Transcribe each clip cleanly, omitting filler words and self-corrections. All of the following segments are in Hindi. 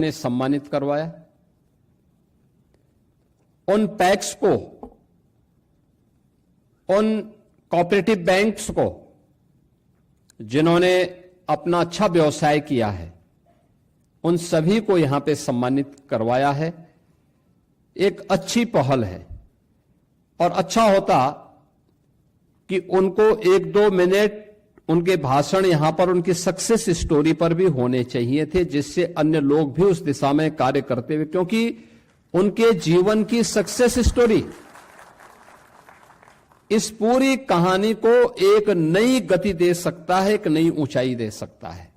ने सम्मानित करवाया। उन पैक्स को, उन कोऑपरेटिव बैंक्स को जिन्होंने अपना अच्छा व्यवसाय किया है, उन सभी को यहां पे सम्मानित करवाया है। एक अच्छी पहल है और अच्छा होता कि उनको 1-2 मिनट उनके भाषण यहां पर उनकी सक्सेस स्टोरी पर भी होने चाहिए थे, जिससे अन्य लोग भी उस दिशा में कार्य करते हुए, क्योंकि उनके जीवन की सक्सेस स्टोरी इस पूरी कहानी को एक नई गति दे सकता है, एक नई ऊंचाई दे सकता है।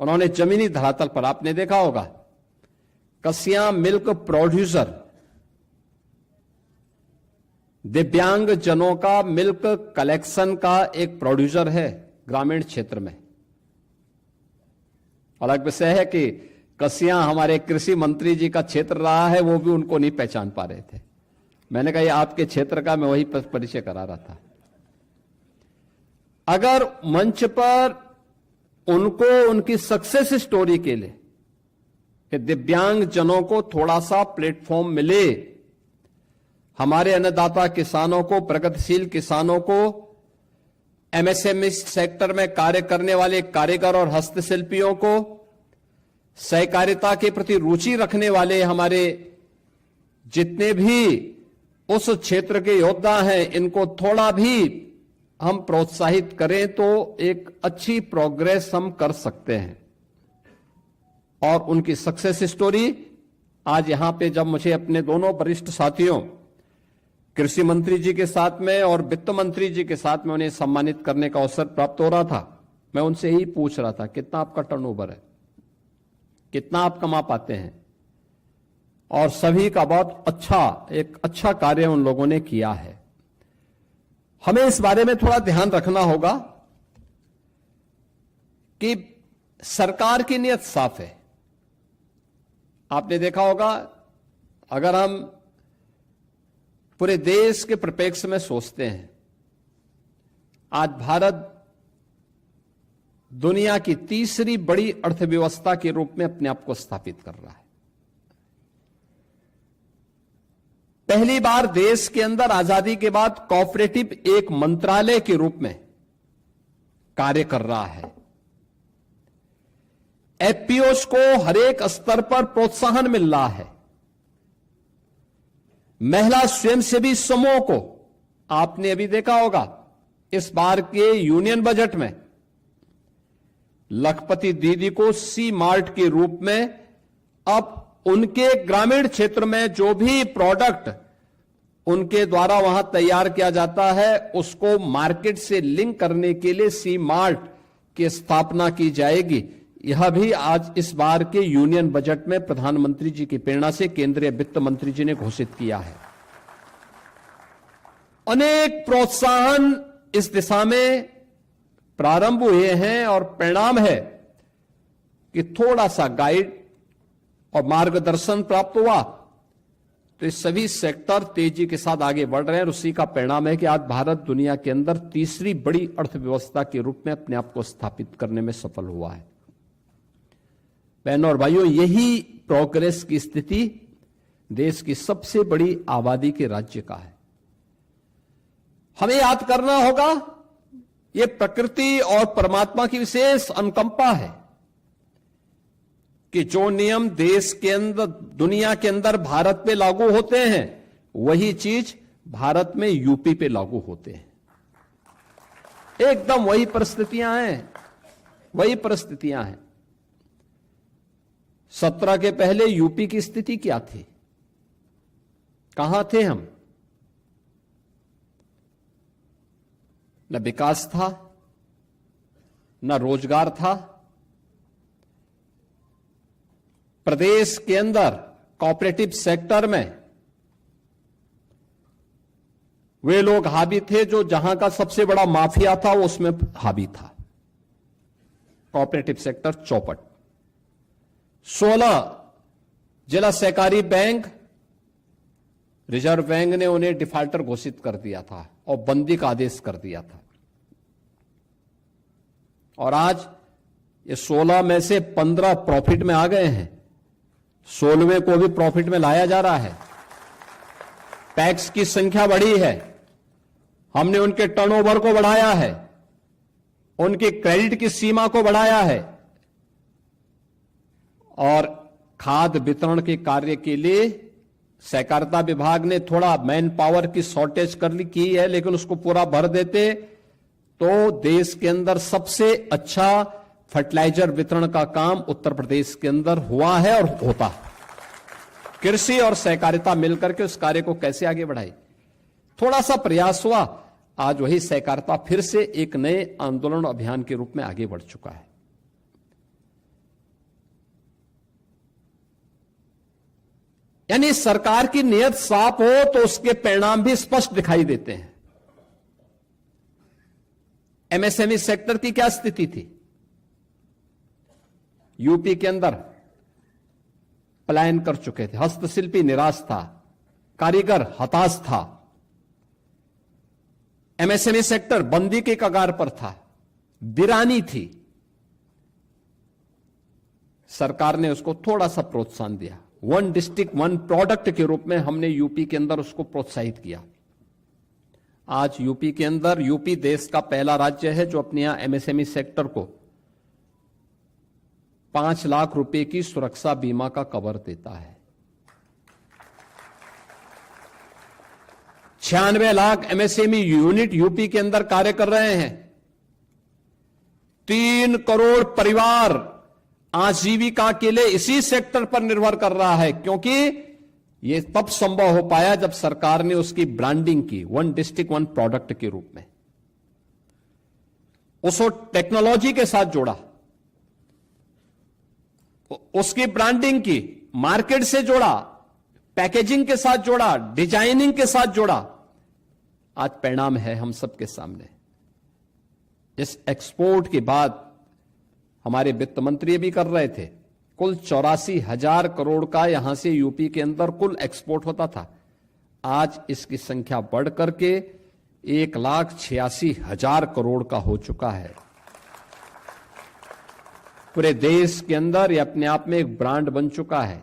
उन्होंने जमीनी धरातल पर, आपने देखा होगा, कसिया मिल्क प्रोड्यूसर, दिव्यांग जनों का मिल्क कलेक्शन का एक प्रोड्यूसर है ग्रामीण क्षेत्र में। अलग विषय है कि कसिया हमारे कृषि मंत्री जी का क्षेत्र रहा है, वो भी उनको नहीं पहचान पा रहे थे। मैंने कहा ये आपके क्षेत्र का, मैं वही परिचय करा रहा था। अगर मंच पर उनको उनकी सक्सेस स्टोरी के लिए कि दिव्यांग जनों को थोड़ा सा प्लेटफॉर्म मिले, हमारे अन्नदाता किसानों को, प्रगतिशील किसानों को, एमएसएमई सेक्टर में कार्य करने वाले कारीगर और हस्तशिल्पियों को, सहकारिता के प्रति रुचि रखने वाले हमारे जितने भी उस क्षेत्र के योद्धा हैं, इनको थोड़ा भी हम प्रोत्साहित करें तो एक अच्छी प्रोग्रेस हम कर सकते हैं। और उनकी सक्सेस स्टोरी आज यहां पे जब मुझे अपने दोनों वरिष्ठ साथियों, कृषि मंत्री जी के साथ में और वित्त मंत्री जी के साथ में उन्हें सम्मानित करने का अवसर प्राप्त हो रहा था, मैं उनसे यही पूछ रहा था, कितना आपका टर्नओवर है, कितना आप कमा पाते हैं। और सभी का बहुत एक अच्छा कार्य उन लोगों ने किया है। हमें इस बारे में थोड़ा ध्यान रखना होगा कि सरकार की नीयत साफ है। आपने देखा होगा, अगर हम पूरे देश के परिप्रेक्ष्य में सोचते हैं, आज भारत दुनिया की तीसरी बड़ी अर्थव्यवस्था के रूप में अपने आप को स्थापित कर रहा है। पहली बार देश के अंदर आजादी के बाद कोऑपरेटिव एक मंत्रालय के रूप में कार्य कर रहा है। एफपीओस को हर एक स्तर पर प्रोत्साहन मिल रहा है। महिला स्वयंसेवी समूह को आपने अभी देखा होगा, इस बार के यूनियन बजट में लखपति दीदी को सी मार्ट के रूप में अब उनके ग्रामीण क्षेत्र में जो भी प्रोडक्ट उनके द्वारा वहां तैयार किया जाता है, उसको मार्केट से लिंक करने के लिए सी मार्ट की स्थापना की जाएगी। यह भी आज इस बार के यूनियन बजट में प्रधानमंत्री जी की प्रेरणा से केंद्रीय वित्त मंत्री जी ने घोषित किया है। अनेक प्रोत्साहन इस दिशा में प्रारंभ हुए हैं और परिणाम है कि थोड़ा सा गाइड और मार्गदर्शन प्राप्त हुआ तो ये सभी सेक्टर तेजी के साथ आगे बढ़ रहे हैं। और उसी का परिणाम है कि आज भारत दुनिया के अंदर तीसरी बड़ी अर्थव्यवस्था के रूप में अपने आप को स्थापित करने में सफल हुआ है। बहनों और भाइयों, यही प्रोग्रेस की स्थिति देश की सबसे बड़ी आबादी के राज्य का है। हमें याद करना होगा, यह प्रकृति और परमात्मा की विशेष अनुकंपा है कि जो नियम देश के अंदर, दुनिया के अंदर भारत पे लागू होते हैं, वही चीज भारत में यूपी पे लागू होते हैं। एकदम वही परिस्थितियां हैं, वही परिस्थितियां हैं। 17 के पहले यूपी की स्थिति क्या थी, कहां थे हम? न विकास था, न रोजगार था। प्रदेश के अंदर कोऑपरेटिव सेक्टर में वे लोग हावी थे जो जहां का सबसे बड़ा माफिया था वो उसमें हावी था। कोऑपरेटिव सेक्टर चौपट। 16 जिला सहकारी बैंक, रिजर्व बैंक ने उन्हें डिफाल्टर घोषित कर दिया था और बंदी का आदेश कर दिया था। और आज ये 16 में से 15 प्रॉफिट में आ गए हैं, 16वें को भी प्रॉफिट में लाया जा रहा है। टैक्स की संख्या बढ़ी है, हमने उनके टर्नओवर को बढ़ाया है, उनके क्रेडिट की सीमा को बढ़ाया है, और खाद वितरण के कार्य के लिए सहकारिता विभाग ने थोड़ा मैन पावर की शॉर्टेज की है, लेकिन उसको पूरा भर देते तो देश के अंदर सबसे अच्छा फर्टिलाइजर वितरण का काम उत्तर प्रदेश के अंदर हुआ है और होता है। कृषि और सहकारिता मिलकर के उस कार्य को कैसे आगे बढ़ाई, थोड़ा सा प्रयास हुआ, आज वही सहकारिता फिर से एक नए आंदोलन अभियान के रूप में आगे बढ़ चुका है। यानी सरकार की नीयत साफ हो तो उसके परिणाम भी स्पष्ट दिखाई देते हैं। एमएसएमई सेक्टर की क्या स्थिति थी? यूपी के अंदर पलायन कर चुके थे, हस्तशिल्पी निराश था, कारीगर हताश था, एमएसएमई सेक्टर बंदी के कगार पर था, वीरानी थी। सरकार ने उसको थोड़ा सा प्रोत्साहन दिया, 1 डिस्ट्रिक्ट 1 प्रोडक्ट के रूप में हमने यूपी के अंदर उसको प्रोत्साहित किया। आज यूपी के अंदर, यूपी देश का पहला राज्य है जो अपने यहां एमएसएमई सेक्टर को 5 लाख रुपए की सुरक्षा बीमा का कवर देता है। 96 लाख एमएसएमई यूनिट यूपी के अंदर कार्य कर रहे हैं। 3 करोड़ परिवार आजीविका के लिए इसी सेक्टर पर निर्भर कर रहा है, क्योंकि यह तब संभव हो पाया जब सरकार ने उसकी ब्रांडिंग की 1 डिस्ट्रिक्ट 1 प्रोडक्ट के रूप में, उसको टेक्नोलॉजी के साथ जोड़ा, उसकी ब्रांडिंग की, मार्केट से जोड़ा, पैकेजिंग के साथ जोड़ा, डिजाइनिंग के साथ जोड़ा। आज परिणाम है हम सबके सामने। इस एक्सपोर्ट के बाद हमारे वित्त मंत्री भी कर रहे थे, कुल 84,000 करोड़ का यहां से यूपी के अंदर कुल एक्सपोर्ट होता था। आज इसकी संख्या बढ़ करके 1,86,000 करोड़ का हो चुका है। पूरे देश के अंदर यह अपने आप में एक ब्रांड बन चुका है।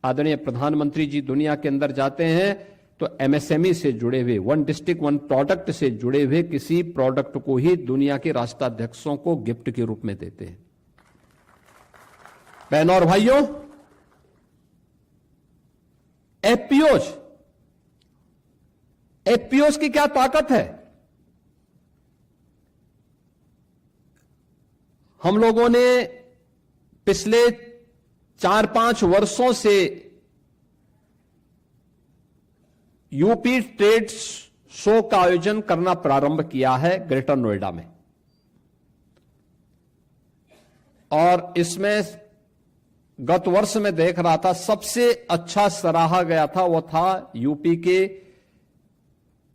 आदरणीय प्रधानमंत्री जी दुनिया के अंदर जाते हैं तो एमएसएमई से जुड़े हुए, 1 डिस्ट्रिक्ट 1 प्रोडक्ट से जुड़े हुए किसी प्रोडक्ट को ही दुनिया के राष्ट्राध्यक्षों को गिफ्ट के रूप में देते हैं। बहनों और भाइयों, एफपीओज की क्या ताकत है? हम लोगों ने पिछले 4-5 वर्षों से यूपी ट्रेड शो का आयोजन करना प्रारंभ किया है ग्रेटर नोएडा में, और इसमें गत वर्ष में देख रहा था सबसे अच्छा सराहा गया था वो था यूपी के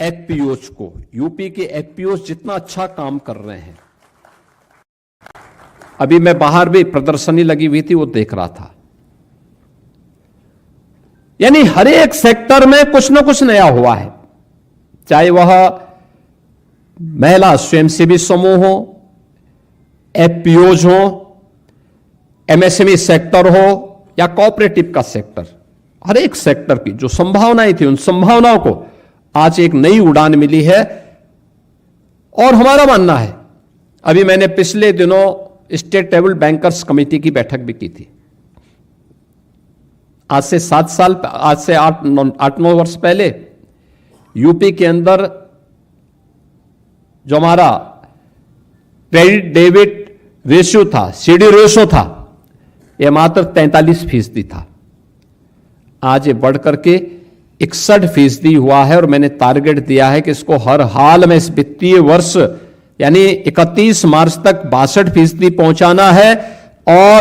एफपीओज को। यूपी के एफपीओज जितना अच्छा काम कर रहे हैं, अभी मैं बाहर भी प्रदर्शनी लगी हुई थी वो देख रहा था। यानी हर एक सेक्टर में कुछ ना कुछ नया हुआ है, चाहे वह महिला स्वयंसेवी समूह हो, एफपीओज हो, एमएसएमई सेक्टर हो या कोऑपरेटिव का सेक्टर। हर एक सेक्टर की जो संभावनाएं थी उन संभावनाओं को आज एक नई उड़ान मिली है। और हमारा मानना है, अभी मैंने पिछले दिनों स्टेट टेबल बैंकर्स कमेटी की बैठक भी की थी। आज से 8-9 वर्ष पहले यूपी के अंदर जो हमारा क्रेडिट डेबिट रेशियो था, सीडी रेशियो था, यह मात्र 43% था। आज ये बढ़कर के 61% हुआ है, और मैंने टारगेट दिया है कि इसको हर हाल में इस वित्तीय वर्ष यानी 31 मार्च तक 62% पहुंचाना है, और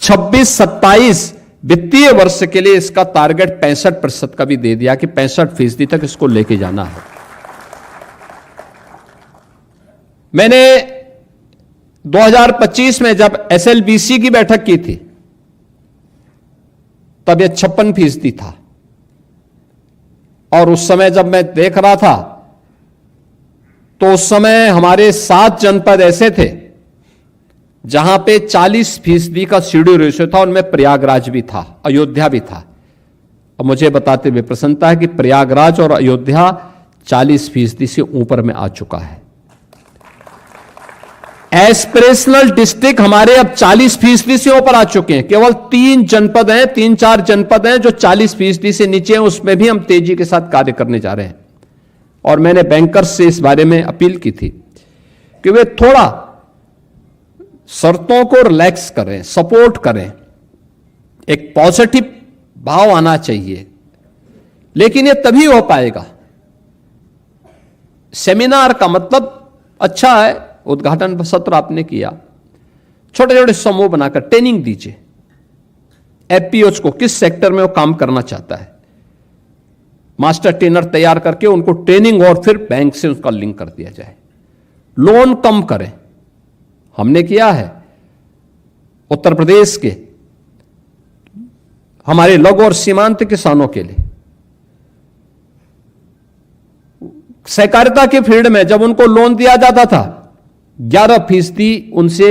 26-27 वित्तीय वर्ष के लिए इसका टारगेट 65% का भी दे दिया कि 65% तक इसको लेके जाना है। मैंने 2025 में जब एसएलबीसी की बैठक की थी तब यह 56% था, और उस समय जब मैं देख रहा था तो उस समय हमारे 7 जनपद ऐसे थे जहां पे 40% का सीडी रेशियो था, उनमें प्रयागराज भी था, अयोध्या भी था। अब मुझे बताते हुए प्रसन्नता है कि प्रयागराज और अयोध्या 40% से ऊपर में आ चुका है। एस्पिरेशनल डिस्ट्रिक्ट हमारे अब 40% से ऊपर आ चुके हैं। केवल 3 जनपद हैं, 3-4 जनपद हैं जो 40% से नीचे हैं, उसमें भी हम तेजी के साथ कार्य करने जा रहे हैं। और मैंने बैंकर्स से इस बारे में अपील की थी कि वे थोड़ा शर्तों को रिलैक्स करें, सपोर्ट करें, एक पॉजिटिव भाव आना चाहिए। लेकिन यह तभी हो पाएगा, सेमिनार का मतलब अच्छा है, उद्घाटन सत्र आपने किया, छोटे छोटे समूह बनाकर ट्रेनिंग दीजिए एफपीओज को, किस सेक्टर में वो काम करना चाहता है, मास्टर ट्रेनर तैयार करके उनको ट्रेनिंग और फिर बैंक से उसका लिंक कर दिया जाए। लोन कम करें, हमने किया है उत्तर प्रदेश के हमारे लघु और सीमांत किसानों के लिए। सहकारिता के फील्ड में जब उनको लोन दिया जाता था 11% उनसे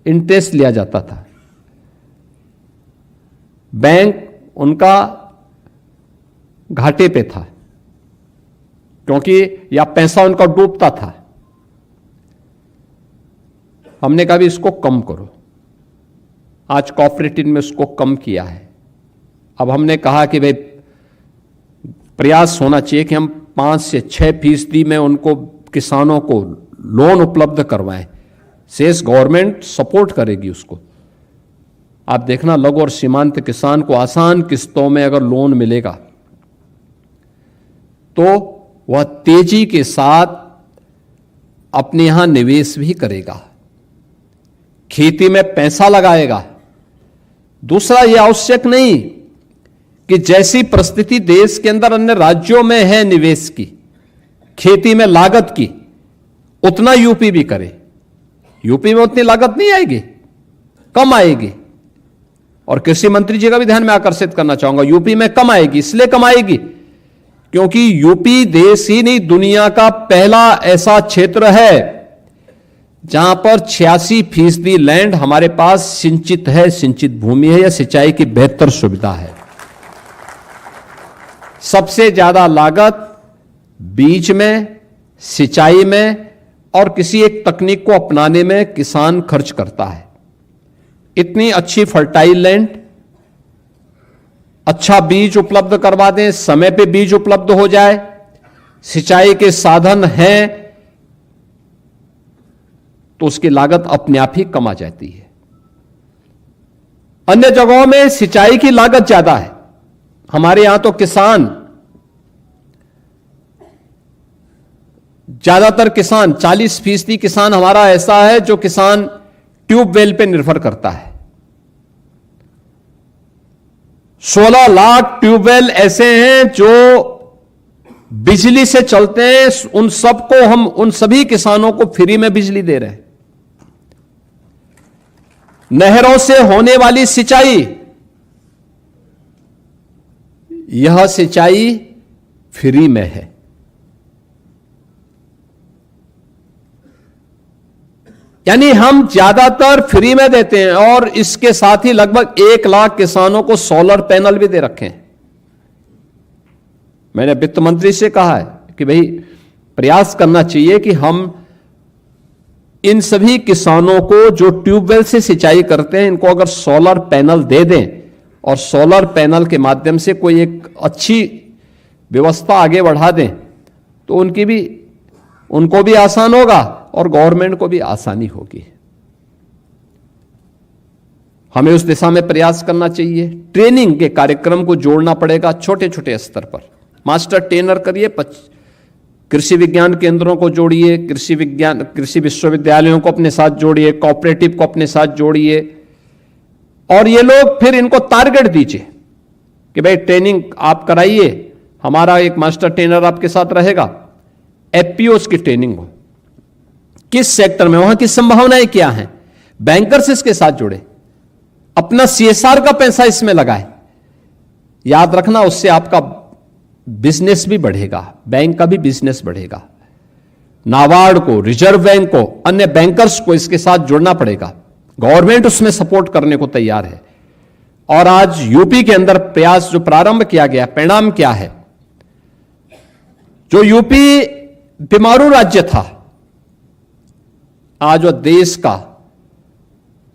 इंटरेस्ट लिया जाता था। बैंक उनका घाटे पे था क्योंकि या पैसा उनका डूबता था। हमने कहा भी इसको कम करो, आज कोऑपरेटिव में उसको कम किया है। अब हमने कहा कि भाई प्रयास होना चाहिए कि हम 5 से 6% में उनको किसानों को लोन उपलब्ध करवाएं। शेष गवर्नमेंट सपोर्ट करेगी उसको। आप देखना लघु और सीमांत किसान को आसान किस्तों में अगर लोन मिलेगा तो वह तेजी के साथ अपने यहां निवेश भी करेगा, खेती में पैसा लगाएगा। दूसरा, यह आवश्यक नहीं कि जैसी परिस्थिति देश के अंदर अन्य राज्यों में है निवेश की, खेती में लागत की, उतना यूपी भी करे। यूपी में उतनी लागत नहीं आएगी, कम आएगी। और कृषि मंत्री जी का भी ध्यान में आकर्षित करना चाहूंगा, यूपी में कम आएगी। इसलिए कम आएगी क्योंकि यूपी देश ही नहीं दुनिया का पहला ऐसा क्षेत्र है जहां पर 86% लैंड हमारे पास सिंचित है, सिंचित भूमि है या सिंचाई की बेहतर सुविधा है। सबसे ज्यादा लागत बीज में, सिंचाई में और किसी एक तकनीक को अपनाने में किसान खर्च करता है। इतनी अच्छी फर्टाइल लैंड, अच्छा बीज उपलब्ध करवा दें, समय पे बीज उपलब्ध हो जाए, सिंचाई के साधन हैं, तो उसकी लागत अपने आप ही कम आ जाती है। अन्य जगहों में सिंचाई की लागत ज्यादा है, हमारे यहां तो किसान, ज्यादातर किसान 40% किसान हमारा ऐसा है जो किसान ट्यूबवेल पे निर्भर करता है। 16 लाख ट्यूबवेल ऐसे हैं जो बिजली से चलते हैं। उन सबको हम, उन सभी किसानों को फ्री में बिजली दे रहे हैं। नहरों से होने वाली सिंचाई, यह सिंचाई फ्री में है। यानी हम ज्यादातर फ्री में देते हैं और इसके साथ ही लगभग 1 लाख किसानों को सोलर पैनल भी दे रखे हैं। मैंने वित्त मंत्री से कहा है कि भाई प्रयास करना चाहिए कि हम इन सभी किसानों को जो ट्यूबवेल से सिंचाई करते हैं, इनको अगर सोलर पैनल दे दें और सोलर पैनल के माध्यम से कोई एक अच्छी व्यवस्था आगे बढ़ा दें तो उनको भी आसान होगा और गवर्नमेंट को भी आसानी होगी। हमें उस दिशा में प्रयास करना चाहिए। ट्रेनिंग के कार्यक्रम को जोड़ना पड़ेगा छोटे छोटे स्तर पर। मास्टर ट्रेनर करिए, कृषि विज्ञान केंद्रों को जोड़िए, कृषि विश्वविद्यालयों को अपने साथ जोड़िए, कोऑपरेटिव को अपने साथ जोड़िए और ये लोग फिर इनको टारगेट दीजिए कि भाई ट्रेनिंग आप कराइए, हमारा एक मास्टर ट्रेनर आपके साथ रहेगा। एफपीओज की ट्रेनिंग हो, किस सेक्टर में, वहां की संभावनाएं क्या हैं, बैंकर्स इसके साथ जुड़े, अपना सीएसआर का पैसा इसमें लगाए। याद रखना, उससे आपका बिजनेस भी बढ़ेगा, बैंक का भी बिजनेस बढ़ेगा। नाबार्ड को, रिजर्व बैंक को, अन्य बैंकर्स को इसके साथ जुड़ना पड़ेगा। गवर्नमेंट उसमें सपोर्ट करने को तैयार है। और आज यूपी के अंदर प्रयास जो प्रारंभ किया गया, परिणाम क्या है? जो यूपी बीमारू राज्य था, आज वह देश का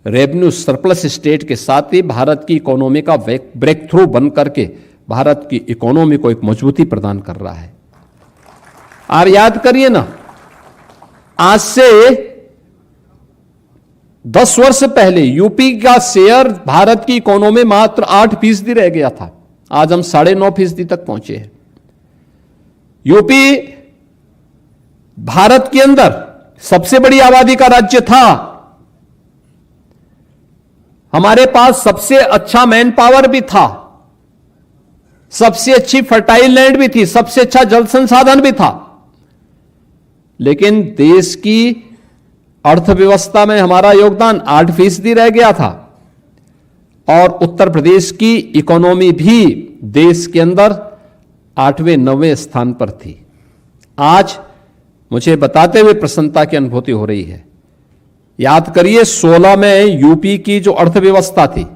रेवेन्यू सरप्लस स्टेट के साथ ही भारत की इकोनॉमी का ब्रेक थ्रू बन करके भारत की इकोनॉमी को एक मजबूती प्रदान कर रहा है। और याद करिए ना, आज से 10 वर्ष पहले यूपी का शेयर भारत की इकोनॉमी में मात्र 8% रह गया था, आज हम 9.5% तक पहुंचे हैं। यूपी भारत के अंदर सबसे बड़ी आबादी का राज्य था, हमारे पास सबसे अच्छा मैन पावर भी था, सबसे अच्छी फर्टाइल लैंड भी थी, सबसे अच्छा जल संसाधन भी था, लेकिन देश की अर्थव्यवस्था में हमारा योगदान 8% रह गया था। और उत्तर प्रदेश की इकोनॉमी भी देश के अंदर 8वें 9वें स्थान पर थी। आज मुझे बताते हुए प्रसन्नता की अनुभूति हो रही है। याद करिए, 16 में यूपी की जो अर्थव्यवस्था थी,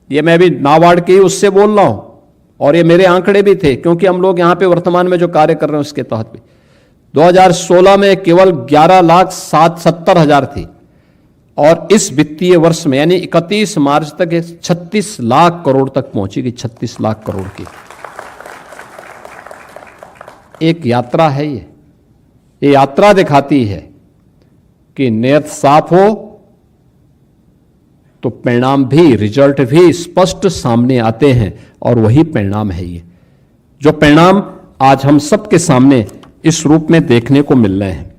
ये मैं भी नाबार्ड के उससे बोल रहा हूं और ये मेरे आंकड़े भी थे, क्योंकि हम लोग यहां पे वर्तमान में जो कार्य कर रहे हैं उसके तहत भी 2016 में केवल 11,70,000 थी और इस वित्तीय वर्ष में यानी 31 मार्च तक 36 लाख करोड़ तक पहुंचेगी। 36 लाख करोड़ की एक यात्रा है। ये यात्रा दिखाती है कि नियत साफ हो तो परिणाम भी, रिजल्ट भी स्पष्ट सामने आते हैं, और वही परिणाम है ये जो परिणाम आज हम सबके सामने इस रूप में देखने को मिल रहे हैं।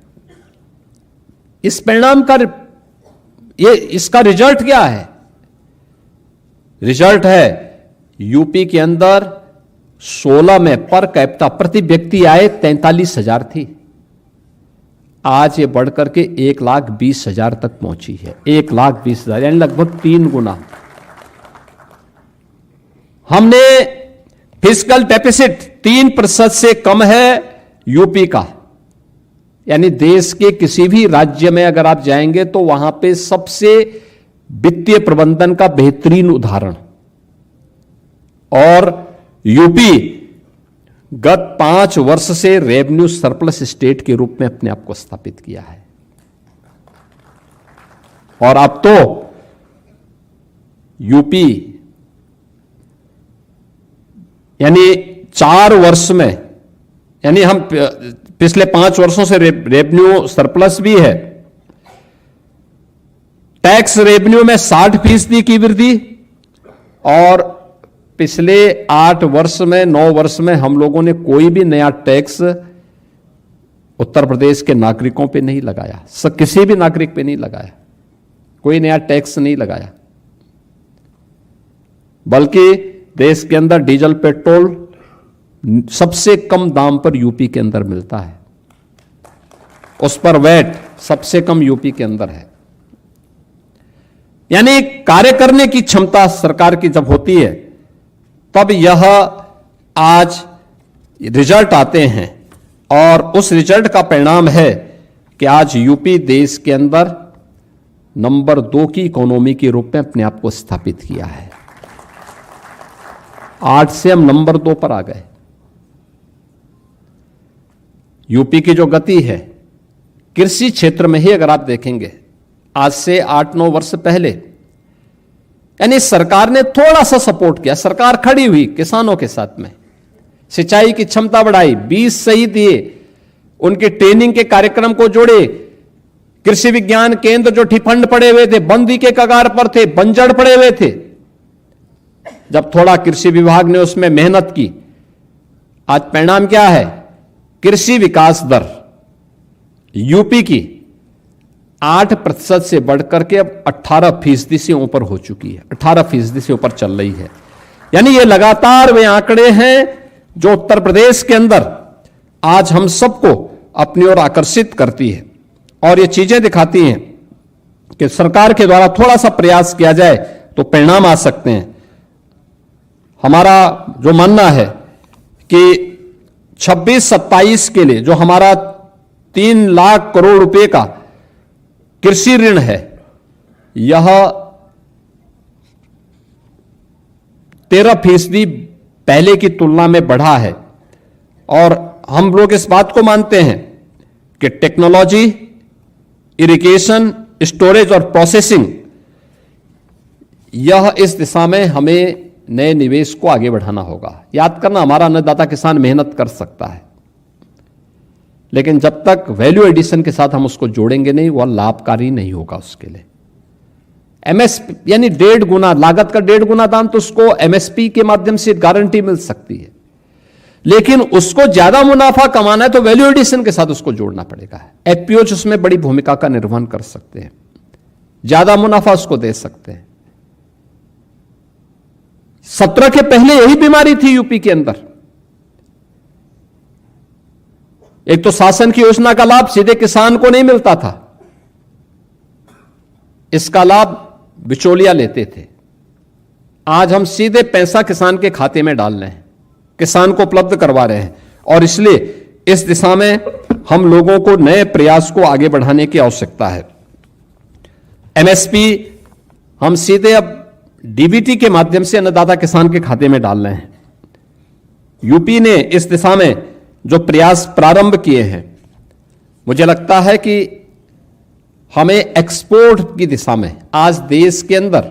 इस परिणाम का इसका रिजल्ट क्या है? रिजल्ट है यूपी के अंदर 16 में पर कैपिटा प्रति व्यक्ति आय 43,000 थी, आज ये बढ़कर के 1,20,000 तक पहुंची है। 1,20,000 यानी लगभग 3 गुना। हमने फिस्कल डेफिसिट 3% से कम है यूपी का, यानी देश के किसी भी राज्य में अगर आप जाएंगे तो वहां पे सबसे वित्तीय प्रबंधन का बेहतरीन उदाहरण। और यूपी गत 5 वर्ष से रेवेन्यू सरप्लस स्टेट के रूप में अपने आप को स्थापित किया है। और अब तो यूपी यानी 4 वर्ष में, यानी हम पिछले 5 वर्षों से रेवेन्यू सरप्लस भी है। टैक्स रेवेन्यू में 60% की वृद्धि, और पिछले 8 वर्ष में 9 वर्ष में हम लोगों ने कोई भी नया टैक्स उत्तर प्रदेश के नागरिकों पे नहीं लगाया, किसी भी नागरिक पे नहीं लगाया, कोई नया टैक्स नहीं लगाया। बल्कि देश के अंदर डीजल पेट्रोल सबसे कम दाम पर यूपी के अंदर मिलता है, उस पर वैट सबसे कम यूपी के अंदर है। यानी कार्य करने की क्षमता सरकार की जब होती है तब यह आज रिजल्ट आते हैं, और उस रिजल्ट का परिणाम है कि आज यूपी देश के अंदर नंबर 2 की इकोनॉमी के रूप में अपने आप को स्थापित किया है। 8 से हम नंबर 2 पर आ गए। यूपी की जो गति है कृषि क्षेत्र में ही अगर आप देखेंगे, आज से 8-9 वर्ष पहले, यानी सरकार ने थोड़ा सा सपोर्ट किया, सरकार खड़ी हुई किसानों के साथ में, सिंचाई की क्षमता बढ़ाई, बीज सही दिए, उनके ट्रेनिंग के कार्यक्रम को जोड़े, कृषि विज्ञान केंद्र जो ठिफंड पड़े हुए थे, बंदी के कगार पर थे, बंजर पड़े हुए थे, जब थोड़ा कृषि विभाग ने उसमें मेहनत की, आज परिणाम क्या है? कृषि विकास दर यूपी की 8% से बढ़कर के अब 18% से ऊपर हो चुकी है, 18% से ऊपर चल रही है। यानी ये लगातार वे आंकड़े हैं जो उत्तर प्रदेश के अंदर आज हम सबको अपनी ओर आकर्षित करती है, और ये चीजें दिखाती हैं कि सरकार के द्वारा थोड़ा सा प्रयास किया जाए तो परिणाम आ सकते हैं। हमारा जो मानना है कि 26-27 के लिए जो हमारा 3 लाख करोड़ रुपए का कृषि ऋण है, यह 13% पहले की तुलना में बढ़ा है। और हम लोग इस बात को मानते हैं कि टेक्नोलॉजी, इरिगेशन, स्टोरेज और प्रोसेसिंग, यह इस दिशा में हमें नए निवेश को आगे बढ़ाना होगा। याद करना, हमारा अन्नदाता किसान मेहनत कर सकता है, लेकिन जब तक वैल्यू एडिशन के साथ हम उसको जोड़ेंगे नहीं, वह लाभकारी नहीं होगा उसके लिए। एमएसपी यानी 1.5 गुना लागत का 1.5 गुना दाम, तो उसको एमएसपी के माध्यम से गारंटी मिल सकती है, लेकिन उसको ज्यादा मुनाफा कमाना है तो वैल्यू एडिशन के साथ उसको जोड़ना पड़ेगा। एफपीओज उसमें बड़ी भूमिका का निर्वहन कर सकते हैं, ज्यादा मुनाफा उसको दे सकते हैं। 17 के पहले यही बीमारी थी यूपी के अंदर। एक तो शासन की योजना का लाभ सीधे किसान को नहीं मिलता था, इसका लाभ बिचौलिया लेते थे। आज हम सीधे पैसा किसान के खाते में डाल रहे हैं, किसान को उपलब्ध करवा रहे हैं, और इसलिए इस दिशा में हम लोगों को नए प्रयास को आगे बढ़ाने की आवश्यकता है। एमएसपी हम सीधे अब डीबीटी के माध्यम से अन्नदाता किसान के खाते में डाल रहे हैं। यूपी ने इस दिशा में जो प्रयास प्रारंभ किए हैं, मुझे लगता है कि हमें एक्सपोर्ट की दिशा में आज देश के अंदर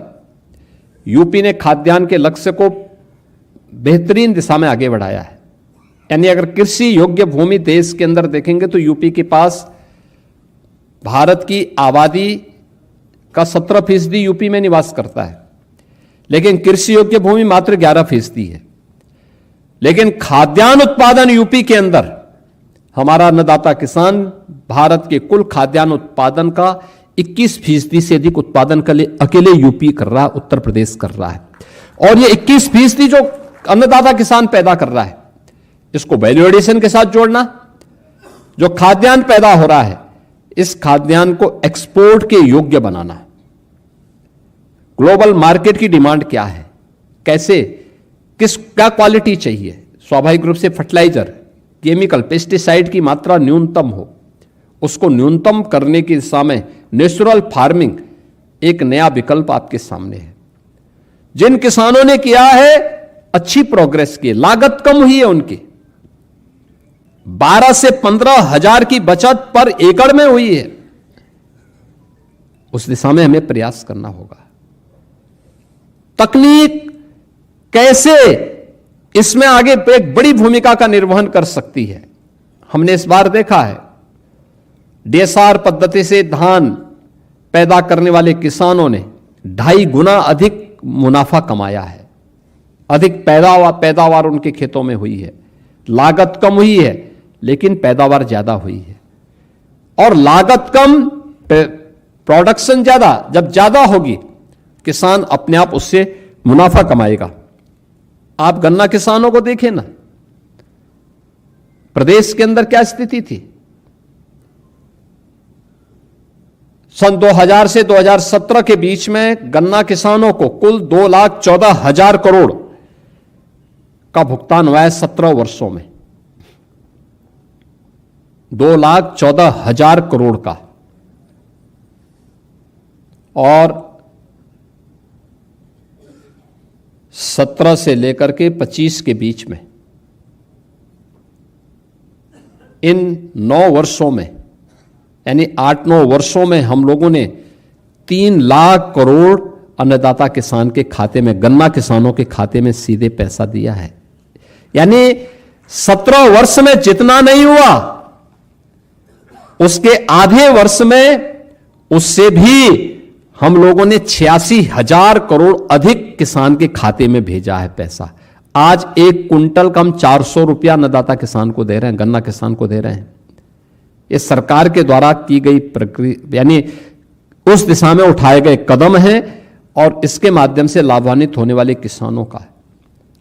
यूपी ने खाद्यान्न के लक्ष्य को बेहतरीन दिशा में आगे बढ़ाया है। यानी अगर कृषि योग्य भूमि देश के अंदर देखेंगे तो यूपी के पास भारत की आबादी का 17% यूपी में निवास करता है, लेकिन कृषि योग्य भूमि मात्र 11% है। लेकिन खाद्यान्न उत्पादन यूपी के अंदर हमारा अन्नदाता किसान भारत के कुल खाद्यान्न उत्पादन का 21% से अधिक उत्पादन अकेले यूपी कर रहा है, उत्तर प्रदेश कर रहा है। और ये 21% जो अन्नदाता किसान पैदा कर रहा है, इसको वैल्यू एडिशन के साथ जोड़ना, जो खाद्यान्न पैदा हो रहा है, इस खाद्यान्न को एक्सपोर्ट के योग्य बनाना। ग्लोबल मार्केट की डिमांड क्या है, कैसे, क्या क्वालिटी चाहिए। स्वाभाविक रूप से फर्टिलाइजर, केमिकल, पेस्टिसाइड की मात्रा न्यूनतम हो, उसको न्यूनतम करने की दिशा में नेचुरल फार्मिंग एक नया विकल्प आपके सामने है। जिन किसानों ने किया है अच्छी प्रोग्रेस की, लागत कम हुई है उनकी, 12 से 15 हजार की बचत पर एकड़ में हुई है, उस दिशा में हमें प्रयास करना होगा। तकनीक कैसे इसमें आगे एक बड़ी भूमिका का निर्वहन कर सकती है। हमने इस बार देखा है, डीएसआर पद्धति से धान पैदा करने वाले किसानों ने 2.5 गुना अधिक मुनाफा कमाया है, अधिक पैदावार उनके खेतों में हुई है। लागत कम हुई है लेकिन पैदावार ज्यादा हुई है, और लागत कम प्रोडक्शन ज्यादा, जब ज्यादा होगी किसान अपने आप उससे मुनाफा कमाएगा। आप गन्ना किसानों को देखें ना, प्रदेश के अंदर क्या स्थिति थी। सन 2000 से 2017 के बीच में गन्ना किसानों को कुल 2,14,000 करोड़ का भुगतान हुआ है 17 वर्षों में, 2,14,000 करोड़ का। और 17 से लेकर के 25 के बीच में, इन 9 वर्षों में, यानी 8-9 वर्षों में हम लोगों ने 3 लाख करोड़ अन्नदाता किसान के खाते में, गन्ना किसानों के खाते में सीधे पैसा दिया है। यानी 17 वर्ष में जितना नहीं हुआ, उसके आधे वर्ष में उससे भी हम लोगों ने 86,000 करोड़ अधिक किसान के खाते में भेजा है पैसा। आज 1 कुंटल का हम 400 रुपया अन्नदाता किसान को दे रहे हैं, गन्ना किसान को दे रहे हैं। ये सरकार के द्वारा की गई प्रक्रिया, यानी उस दिशा में उठाए गए कदम हैं, और इसके माध्यम से लाभान्वित होने वाले किसानों का है।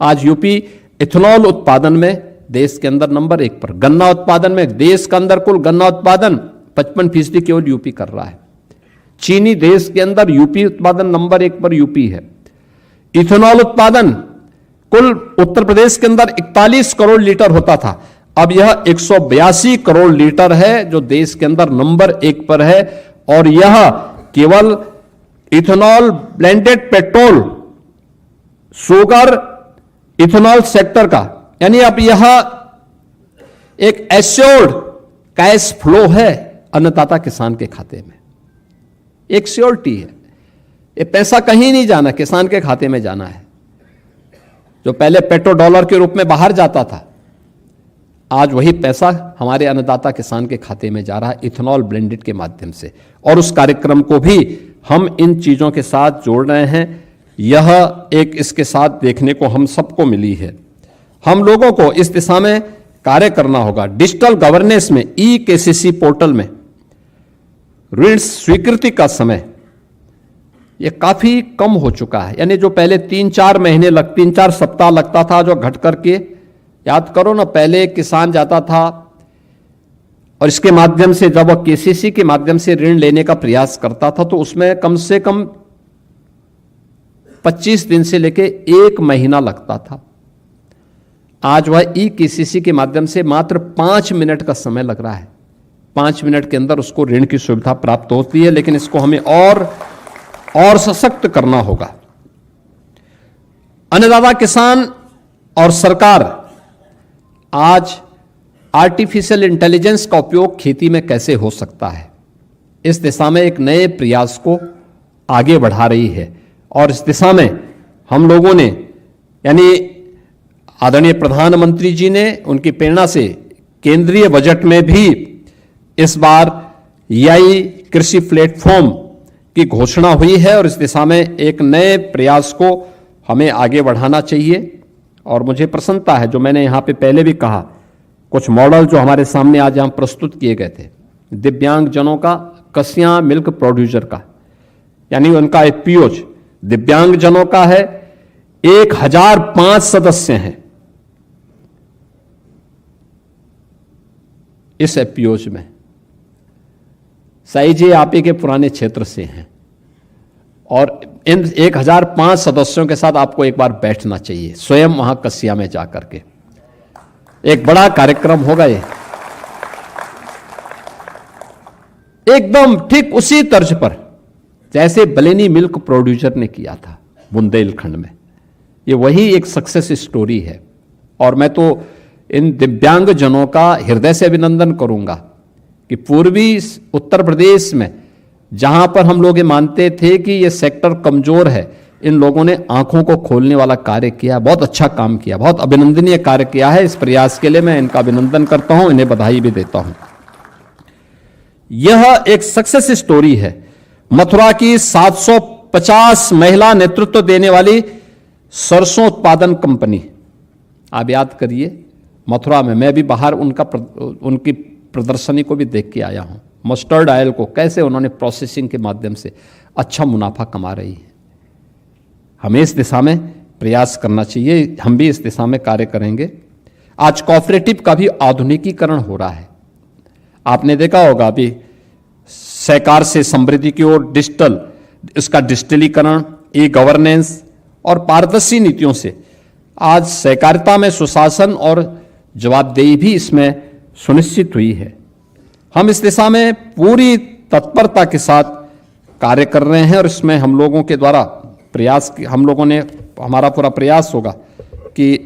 आज यूपी इथेनॉल उत्पादन में देश के अंदर नंबर 1 पर, गन्ना उत्पादन में देश के अंदर कुल गन्ना उत्पादन 55% केवल यूपी कर रहा है। चीनी देश के अंदर यूपी उत्पादन नंबर 1 पर यूपी है। इथेनॉल उत्पादन कुल उत्तर प्रदेश के अंदर 41 करोड़ लीटर होता था, अब यह 182 करोड़ लीटर है, जो देश के अंदर नंबर 1 पर है। और यह केवल ethanol blended petrol sugar ethanol sector का, यानी अब यह एक एश्योर्ड कैश फ्लो है अन्नदाता किसान के खाते में, एक श्योरिटी है। ये पैसा कहीं नहीं जाना, किसान के खाते में जाना है। जो पहले पेट्रो डॉलर के रूप में बाहर जाता था, आज वही पैसा हमारे अन्नदाता किसान के खाते में जा रहा है इथेनॉल ब्लेंडेड के माध्यम से। और उस कार्यक्रम को भी हम इन चीजों के साथ जोड़ रहे हैं। यह एक इसके साथ देखने को हम सबको मिली है। हम लोगों को इस दिशा में कार्य करना होगा। डिजिटल गवर्नेंस में ई-केसीसी पोर्टल में ऋण स्वीकृति का समय यह काफी कम हो चुका है। यानी जो पहले 3-4 सप्ताह लगता था, जो घट करके, याद करो ना, पहले किसान जाता था और इसके माध्यम से जब वह केसीसी के माध्यम से ऋण लेने का प्रयास करता था तो उसमें कम से कम 25 दिन से लेके 1 महीना लगता था। आज वह ई-केसीसी के माध्यम से मात्र 5 मिनट का समय लग रहा है। 5 मिनट के अंदर उसको ऋण की सुविधा प्राप्त होती है। लेकिन इसको हमें और सशक्त करना होगा। अन्नदाता किसान और सरकार आज आर्टिफिशियल इंटेलिजेंस का उपयोग खेती में कैसे हो सकता है, इस दिशा में एक नए प्रयास को आगे बढ़ा रही है। और इस दिशा में हम लोगों ने, यानी आदरणीय प्रधानमंत्री जी ने, उनकी प्रेरणा से केंद्रीय बजट में भी इस बार एआई कृषि प्लेटफॉर्म की घोषणा हुई है। और इस दिशा में एक नए प्रयास को हमें आगे बढ़ाना चाहिए। और मुझे प्रसन्नता है, जो मैंने यहां पे पहले भी कहा, कुछ मॉडल जो हमारे सामने आज यहां प्रस्तुत किए गए थे, दिव्यांग जनों का, कसिया मिल्क प्रोड्यूसर का, यानी उनका एफपीओज दिव्यांग जनों का है। 1005 सदस्य हैं इस एफपीओज में। साई जी आप ही के पुराने क्षेत्र से हैं और इन 1005 सदस्यों के साथ आपको एक बार बैठना चाहिए, स्वयं वहां कसिया में जाकर के। एक बड़ा कार्यक्रम होगा ये, एकदम ठीक उसी तर्ज पर जैसे बलेनी मिल्क प्रोड्यूसर ने किया था बुंदेलखंड में। ये वही एक सक्सेस स्टोरी है। और मैं तो इन दिव्यांग जनों का हृदय से अभिनंदन करूंगा कि पूर्वी उत्तर प्रदेश में, जहां पर हम लोग ये मानते थे कि ये सेक्टर कमजोर है, इन लोगों ने आंखों को खोलने वाला कार्य किया, बहुत अच्छा काम किया, बहुत अभिनंदनीय कार्य किया है। इस प्रयास के लिए मैं इनका अभिनंदन करता हूं, इन्हें बधाई भी देता हूं। यह एक सक्सेस स्टोरी है। मथुरा की 750 महिला नेतृत्व देने वाली सरसों उत्पादन कंपनी, आप याद करिए, मथुरा में मैं भी बाहर उनकी प्रदर्शनी को भी देख के आया हूं। मस्टर्ड ऑयल को कैसे उन्होंने प्रोसेसिंग के माध्यम से अच्छा मुनाफा कमा रही है। हमें इस दिशा में प्रयास करना चाहिए, हम भी इस दिशा में कार्य करेंगे। आज कोऑपरेटिव का भी आधुनिकीकरण हो रहा है। आपने देखा होगा अभी सहकार से समृद्धि की ओर डिजिटल, इसका डिजिटलीकरण, ई गवर्नेंस और पारदर्शी नीतियों से आज सहकारिता में सुशासन और जवाबदेही भी इसमें सुनिश्चित हुई है। हम इस दिशा में पूरी तत्परता के साथ कार्य कर रहे हैं और इसमें हम लोगों के द्वारा प्रयास, हमारा पूरा प्रयास होगा कि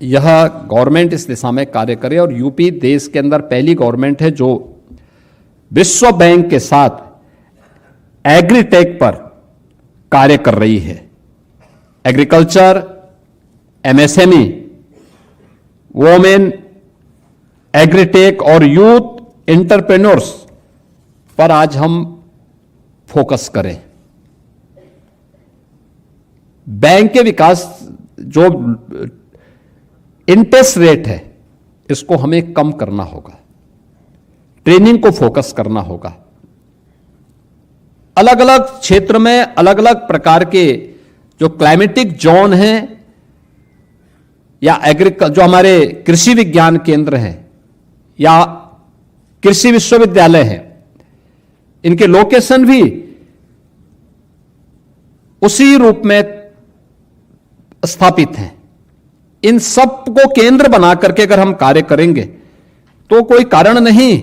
यह गवर्नमेंट इस दिशा में कार्य करे। और यूपी देश के अंदर पहली गवर्नमेंट है जो विश्व बैंक के साथ एग्रीटेक पर कार्य कर रही है। एग्रीकल्चर, एमएसएमई, वोमेन, एग्रीटेक और यूथ एंटरप्रेन्योर्स पर आज हम फोकस करें। बैंक के विकास, जो इंटरेस्ट रेट है, इसको हमें कम करना होगा। ट्रेनिंग को फोकस करना होगा। अलग अलग क्षेत्र में अलग अलग प्रकार के जो क्लाइमेटिक जोन हैं या जो हमारे कृषि विज्ञान केंद्र हैं या कृषि विश्वविद्यालय हैं, इनके लोकेशन भी उसी रूप में स्थापित हैं। इन सब को केंद्र बना करके अगर हम कार्य करेंगे तो कोई कारण नहीं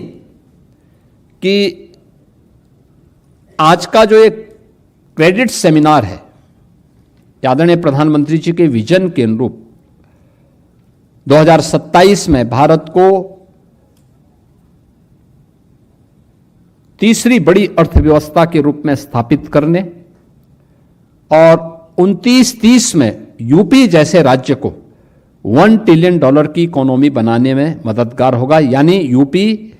कि आज का जो एक क्रेडिट सेमिनार है, आदरणीय प्रधानमंत्री जी के विजन के अनुरूप 2027 में भारत को तीसरी बड़ी अर्थव्यवस्था के रूप में स्थापित करने और 29-30 में यूपी जैसे राज्य को $1 ट्रिलियन की इकोनॉमी बनाने में मददगार होगा। यानी यूपी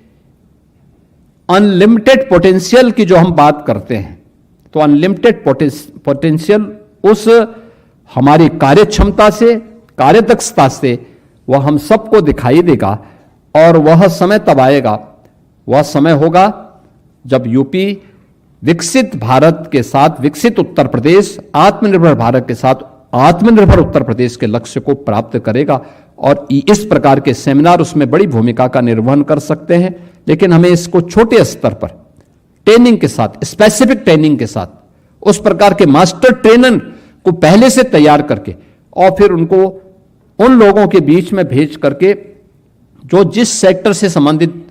अनलिमिटेड पोटेंशियल की जो हम बात करते हैं, तो अनलिमिटेड पोटेंशियल उस हमारी कार्य क्षमता से, कार्यदक्षता से वह हम सबको दिखाई देगा। और वह समय तब आएगा, वह समय होगा जब यूपी विकसित भारत के साथ विकसित उत्तर प्रदेश, आत्मनिर्भर भारत के साथ आत्मनिर्भर उत्तर प्रदेश के लक्ष्य को प्राप्त करेगा। और इस प्रकार के सेमिनार उसमें बड़ी भूमिका का निर्वहन कर सकते हैं। लेकिन हमें इसको छोटे स्तर पर ट्रेनिंग के साथ, स्पेसिफिक ट्रेनिंग के साथ, उस प्रकार के मास्टर ट्रेनर को पहले से तैयार करके और फिर उनको उन लोगों के बीच में भेज करके जो जिस सेक्टर से संबंधित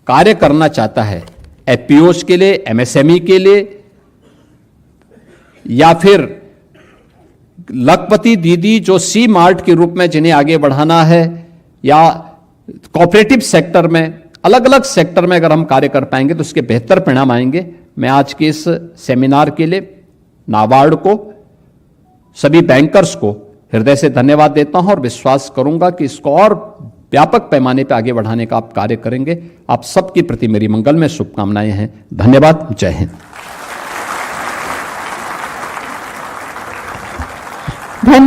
कार्य करना चाहता है, एफपीओज के लिए, एमएसएमई के लिए, या फिर लखपति दीदी जो सी मार्ट के रूप में जिन्हें आगे बढ़ाना है, या कोऑपरेटिव सेक्टर में, अलग अलग सेक्टर में अगर हम कार्य कर पाएंगे तो उसके बेहतर परिणाम आएंगे। मैं आज के इस सेमिनार के लिए नाबार्ड को, सभी बैंकर्स को हृदय से धन्यवाद देता हूं और विश्वास करूंगा कि इसको और व्यापक पैमाने पर आगे बढ़ाने का आप कार्य करेंगे। आप सबके प्रति मेरी मंगल में शुभकामनाएं हैं। धन्यवाद। जय हिंद। धन्यवाद।